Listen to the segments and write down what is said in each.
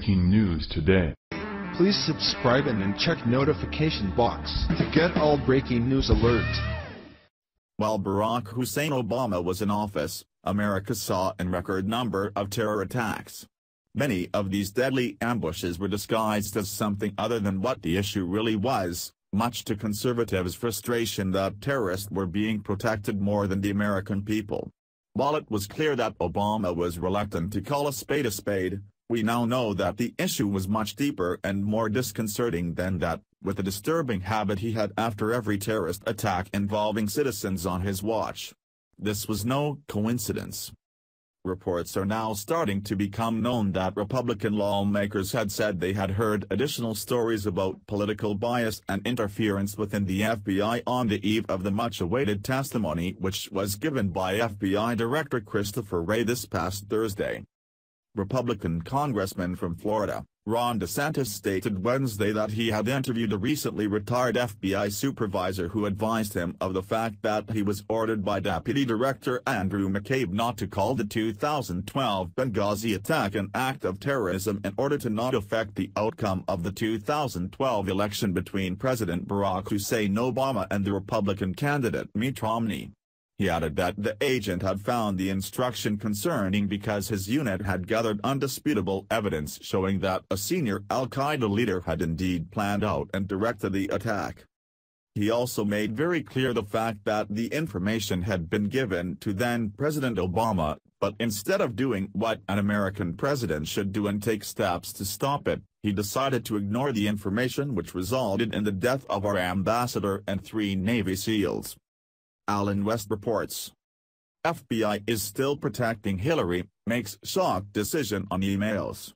breaking news today. Please subscribe and check notification box to get all breaking news alerts. While Barack Hussein Obama was in office, America saw a record number of terror attacks. Many of these deadly ambushes were disguised as something other than what the issue really was, much to conservatives' frustration that terrorists were being protected more than the American people. While it was clear that Obama was reluctant to call a spade, we now know that the issue was much deeper and more disconcerting than that, with the disturbing habit he had after every terrorist attack involving citizens on his watch. This was no coincidence. Reports are now starting to become known that Republican lawmakers had said they had heard additional stories about political bias and interference within the FBI on the eve of the much-awaited testimony which was given by FBI Director Christopher Wray this past Thursday. Republican Congressman from Florida, Ron DeSantis, stated Wednesday that he had interviewed a recently retired FBI supervisor who advised him of the fact that he was ordered by Deputy Director Andrew McCabe not to call the 2012 Benghazi attack an act of terrorism in order to not affect the outcome of the 2012 election between President Barack Hussein Obama and the Republican candidate Mitt Romney. He added that the agent had found the instruction concerning because his unit had gathered undisputable evidence showing that a senior al-Qaeda leader had indeed planned out and directed the attack. He also made very clear the fact that the information had been given to then-President Obama, but instead of doing what an American president should do and take steps to stop it, he decided to ignore the information, which resulted in the death of our ambassador and 3 Navy SEALs. Alan West reports. FBI is still protecting Hillary, makes shock decision on emails.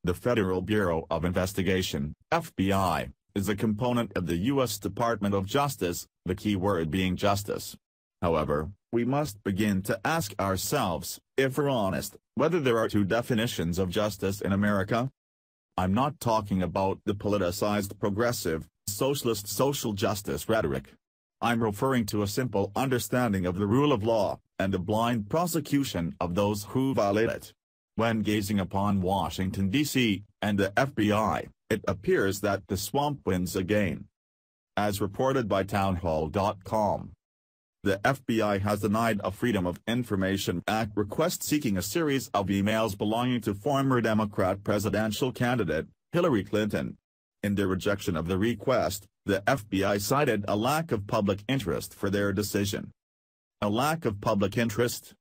The Federal Bureau of Investigation, FBI, is a component of the U.S. Department of Justice, the key word being justice. However, we must begin to ask ourselves, if we're honest, whether there are 2 definitions of justice in America. I'm not talking about the politicized progressive, socialist social justice rhetoric. I'm referring to a simple understanding of the rule of law, and the blind prosecution of those who violate it. When gazing upon Washington, D.C., and the FBI, it appears that the swamp wins again. As reported by townhall.com, the FBI has denied a Freedom of Information Act request seeking a series of emails belonging to former Democrat presidential candidate, Hillary Clinton. In their rejection of the request, the FBI cited a lack of public interest for their decision. A lack of public interest?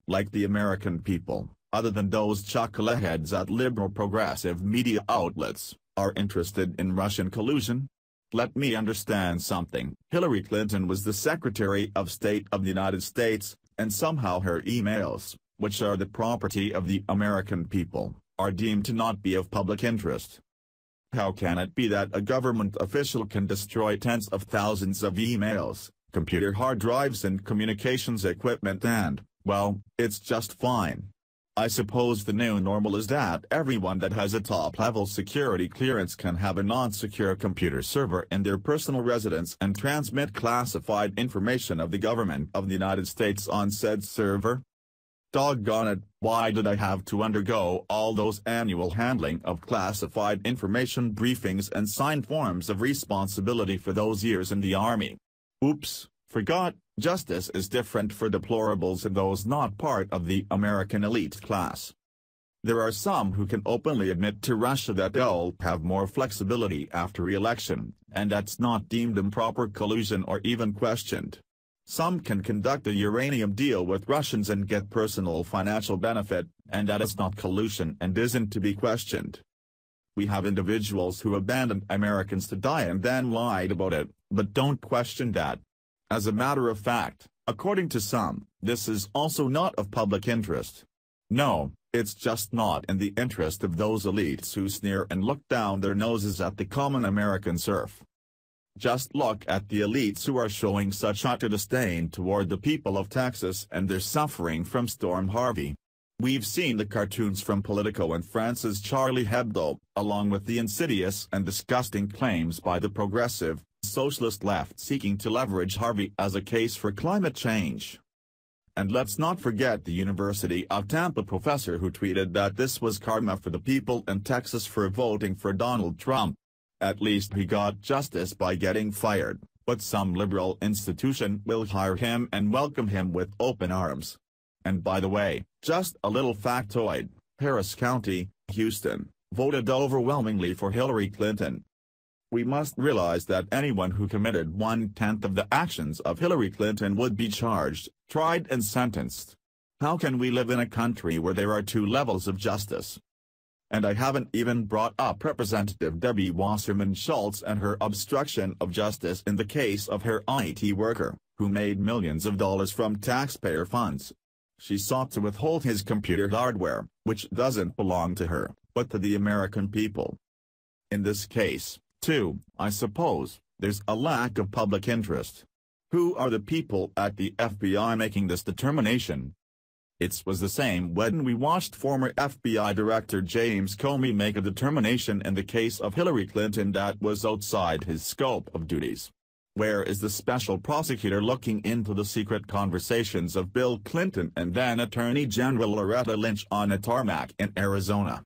Like the American people, other than those chuckleheads at liberal progressive media outlets, are interested in Russian collusion? Let me understand something. Hillary Clinton was the Secretary of State of the United States, and somehow her emails, which are the property of the American people, are deemed to not be of public interest. How can it be that a government official can destroy tens of thousands of emails, computer hard drives and communications equipment and, well, it's just fine? I suppose the new normal is that everyone that has a top-level security clearance can have a non-secure computer server in their personal residence and transmit classified information of the government of the United States on said server. Doggone it, why did I have to undergo all those annual handling of classified information briefings and sign forms of responsibility for those years in the Army? Oops, forgot, justice is different for deplorables and those not part of the American elite class. There are some who can openly admit to Russia that they'll have more flexibility after re-election, and that's not deemed improper collusion or even questioned. Some can conduct a uranium deal with Russians and get personal financial benefit, and that is not collusion and isn't to be questioned. We have individuals who abandoned Americans to die and then lied about it, but don't question that. As a matter of fact, according to some, this is also not of public interest. No, it's just not in the interest of those elites who sneer and look down their noses at the common American serf. Just look at the elites who are showing such utter disdain toward the people of Texas and their suffering from Storm Harvey. We've seen the cartoons from Politico and France's Charlie Hebdo, along with the insidious and disgusting claims by the progressive, socialist left seeking to leverage Harvey as a case for climate change. And let's not forget the University of Tampa professor who tweeted that this was karma for the people in Texas for voting for Donald Trump. At least he got justice by getting fired, but some liberal institution will hire him and welcome him with open arms. And by the way, just a little factoid, Harris County, Houston, voted overwhelmingly for Hillary Clinton. We must realize that anyone who committed 1/10 of the actions of Hillary Clinton would be charged, tried and sentenced. How can we live in a country where there are two levels of justice? And I haven't even brought up Representative Debbie Wasserman Schultz and her obstruction of justice in the case of her IT worker, who made millions of dollars from taxpayer funds. She sought to withhold his computer hardware, which doesn't belong to her, but to the American people. In this case, too, I suppose, there's a lack of public interest. Who are the people at the FBI making this determination? It was the same when we watched former FBI Director James Comey make a determination in the case of Hillary Clinton that was outside his scope of duties. Where is the special prosecutor looking into the secret conversations of Bill Clinton and then Attorney General Loretta Lynch on a tarmac in Arizona?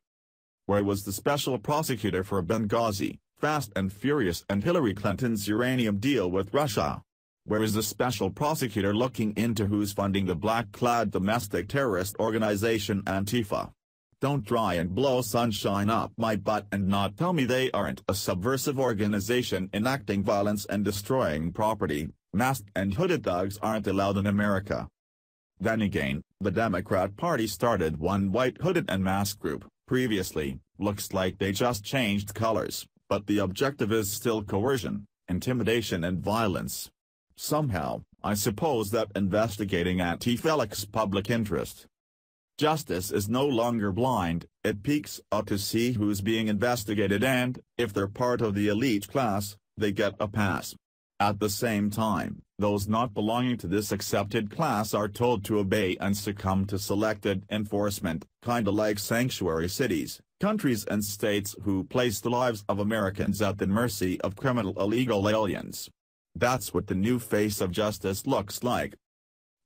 Where was the special prosecutor for Benghazi, Fast and Furious and Hillary Clinton's uranium deal with Russia? Where is the special prosecutor looking into who's funding the black-clad domestic terrorist organization Antifa? Don't try and blow sunshine up my butt and not tell me they aren't a subversive organization enacting violence and destroying property. Masked and hooded thugs aren't allowed in America. Then again, the Democrat Party started one white hooded and masked group, previously, looks like they just changed colors, but the objective is still coercion, intimidation and violence. Somehow, I suppose that investigating Antifa lacks public interest. Justice is no longer blind, it peeks out to see who's being investigated and, if they're part of the elite class, they get a pass. At the same time, those not belonging to this accepted class are told to obey and succumb to selected enforcement, kinda like sanctuary cities, countries and states who place the lives of Americans at the mercy of criminal illegal aliens. That's what the new face of justice looks like.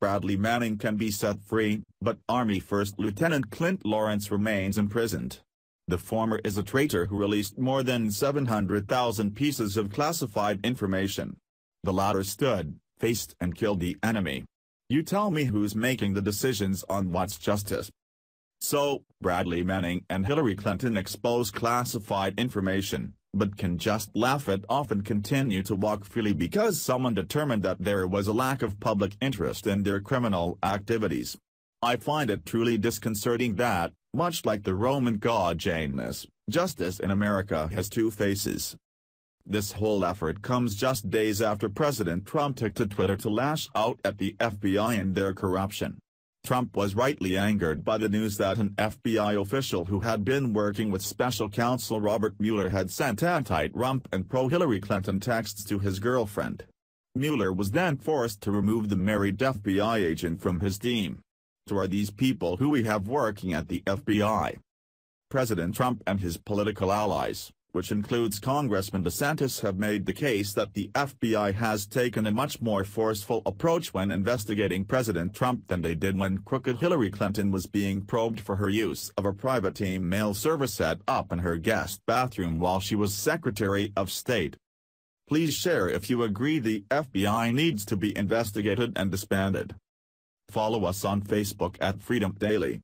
Bradley Manning can be set free, but Army First Lieutenant Clint Lawrence remains imprisoned. The former is a traitor who released more than 700,000 pieces of classified information. The latter stood, faced and killed the enemy. You tell me who's making the decisions on what's justice. So, Bradley Manning and Hillary Clinton expose classified information, but can just laugh it off and continue to walk freely because someone determined that there was a lack of public interest in their criminal activities. I find it truly disconcerting that, much like the Roman god Janus, justice in America has two faces. This whole effort comes just days after President Trump took to Twitter to lash out at the FBI and their corruption. Trump was rightly angered by the news that an FBI official who had been working with special counsel Robert Mueller had sent anti-Trump and pro-Hillary Clinton texts to his girlfriend. Mueller was then forced to remove the married FBI agent from his team. So are these people who we have working at the FBI? President Trump and his political allies, which includes Congressman DeSantis, have made the case that the FBI has taken a much more forceful approach when investigating President Trump than they did when crooked Hillary Clinton was being probed for her use of a private email server set up in her guest bathroom while she was Secretary of State. Please share if you agree the FBI needs to be investigated and disbanded. Follow us on Facebook at Freedom Daily.